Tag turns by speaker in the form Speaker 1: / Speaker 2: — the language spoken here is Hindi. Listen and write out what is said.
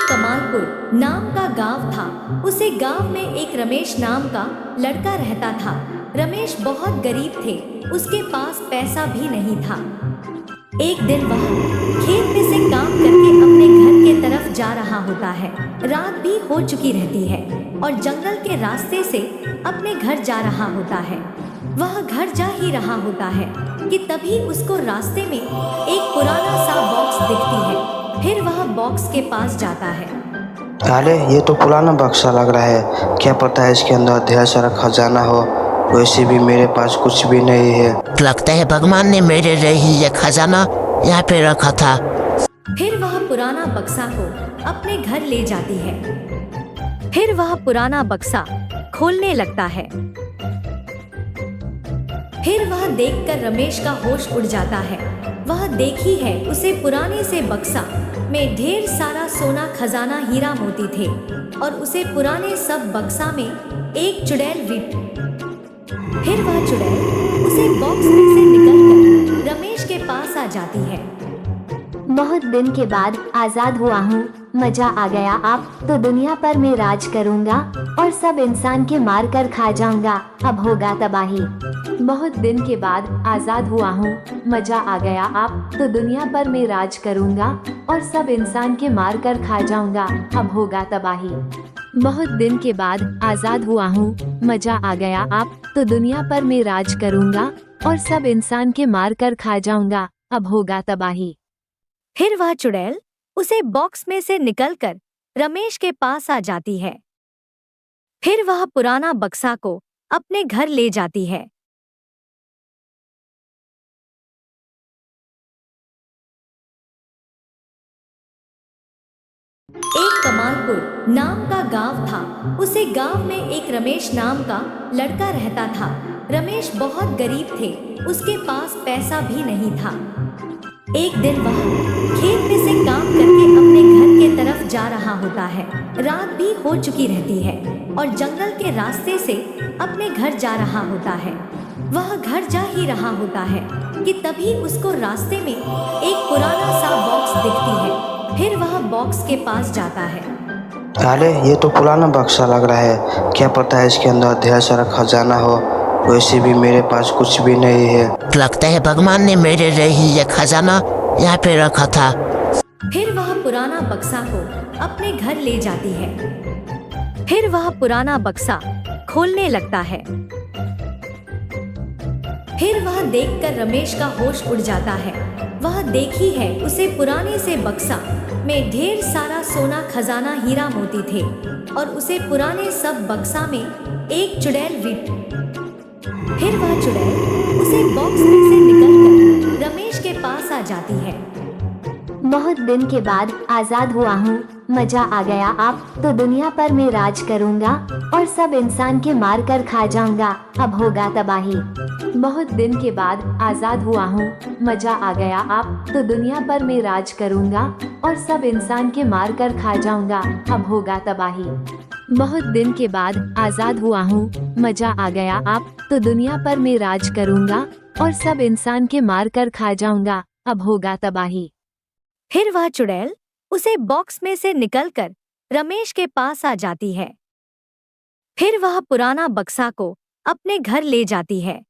Speaker 1: कमालपुर नाम का गांव था। उसे गांव में एक रमेश नाम का लड़का रहता था। रमेश बहुत गरीब थे, उसके पास पैसा भी नहीं था। एक दिन वह खेत में से काम करके अपने घर के तरफ जा रहा होता है। रात भी हो चुकी रहती है और जंगल के रास्ते से अपने घर जा रहा होता है। वह घर जा ही रहा होता है कि तभी उसको रास्ते में एक पुराना सा बॉक्स दिखती है। फिर वह बॉक्स के पास जाता है।
Speaker 2: अरे ये तो पुराना बक्सा लग रहा है, क्या पता है इसके अंदर ढेर सारा खजाना हो। वैसे भी मेरे पास कुछ भी नहीं है।
Speaker 3: लगता है भगवान ने मेरे लिए ही ये खजाना यहाँ पे रखा था।
Speaker 1: फिर वह पुराना बक्सा को अपने घर ले जाती है। फिर वह पुराना बक्सा खोलने लगता है। फिर वह देखकर रमेश का होश उड़ जाता है। वह देखी है उसे पुराने से बक्सा में ढेर सारा सोना खजाना हीरा मोती थे और उसे पुराने सब बक्सा में एक चुड़ैल भी। फिर वह चुड़ैल उसे बॉक्स में से निकलकर रमेश के पास आ जाती है।
Speaker 4: बहुत दिन के बाद आजाद हुआ हूँ, मजा आ गया। आप तो दुनिया पर मैं राज करूँगा और सब इंसान के मार कर खा जाऊंगा, अब होगा तबाही। बहुत दिन के बाद आजाद हुआ हूँ, मजा आ गया। आप तो दुनिया पर मैं राज करूँगा और सब इंसान के मार कर खा जाऊंगा, अब होगा तबाही। बहुत दिन के बाद आजाद हुआ हूँ, मजा आ गया। आप तो दुनिया पर मैं राज करूँगा और सब इंसान के मार कर खा जाऊंगा, अब होगा तबाही।
Speaker 1: फिर वह चुड़ैल उसे बॉक्स में से निकलकर रमेश के पास आ जाती है। फिर वह पुराना बक्सा को अपने घर ले जाती है। एक कमालपुर नाम का गांव था। उसे गांव में एक रमेश नाम का लड़का रहता था। रमेश बहुत गरीब थे, उसके पास पैसा भी नहीं था। एक दिन वह खेत में से काम करके अपने घर के तरफ जा रहा होता है। रात भी हो चुकी रहती है और जंगल के रास्ते से अपने घर जा रहा होता है। वह घर जा ही रहा होता है कि तभी उसको रास्ते में एक पुराना सा बॉक्स दिखती है। फिर वह बॉक्स के पास जाता है।
Speaker 2: अरे ये तो पुराना बक्सा लग रहा है, क्या पता है इसके अंदर ढेर सारा खजाना हो। वैसे भी मेरे पास कुछ भी नहीं है।
Speaker 3: लगता है भगवान ने मेरे लिए ही ये खजाना यहाँ पे रखा था।
Speaker 1: फिर वह पुराना बक्सा को अपने घर ले जाती है। फिर वह पुराना बक्सा खोलने लगता है। फिर वह देखकर रमेश का होश उड़ जाता है। वह देखी है उसे पुराने से बक्सा में ढेर सारा सोना खजाना हीरा मोती थे और उसे पुराने सब बक्सा में एक चुड़ैल भी। फिर वह चुड़ैल उसे बॉक्स में से निकलकर रमेश के पास आ जाती है।
Speaker 4: बहुत दिन के बाद आजाद हुआ हूँ, मजा आ गया। आप तो दुनिया पर मैं राज करूँगा और सब इंसान के मार कर खा जाऊंगा, अब होगा तबाही। बहुत दिन के बाद आजाद हुआ हूँ, मजा आ गया। आप तो दुनिया पर मैं राज करूँगा और सब इंसान के मार कर खा जाऊंगा, अब होगा तबाही। बहुत दिन के बाद आजाद हुआ हूँ, मजा आ गया। आप तो दुनिया पर मैं राज करूँगा और सब इंसान के मार कर खा जाऊंगा, अब होगा तबाही।
Speaker 1: फिर वह चुड़ैल उसे बॉक्स में से निकलकर रमेश के पास आ जाती है। फिर वह पुराना बक्सा को अपने घर ले जाती है।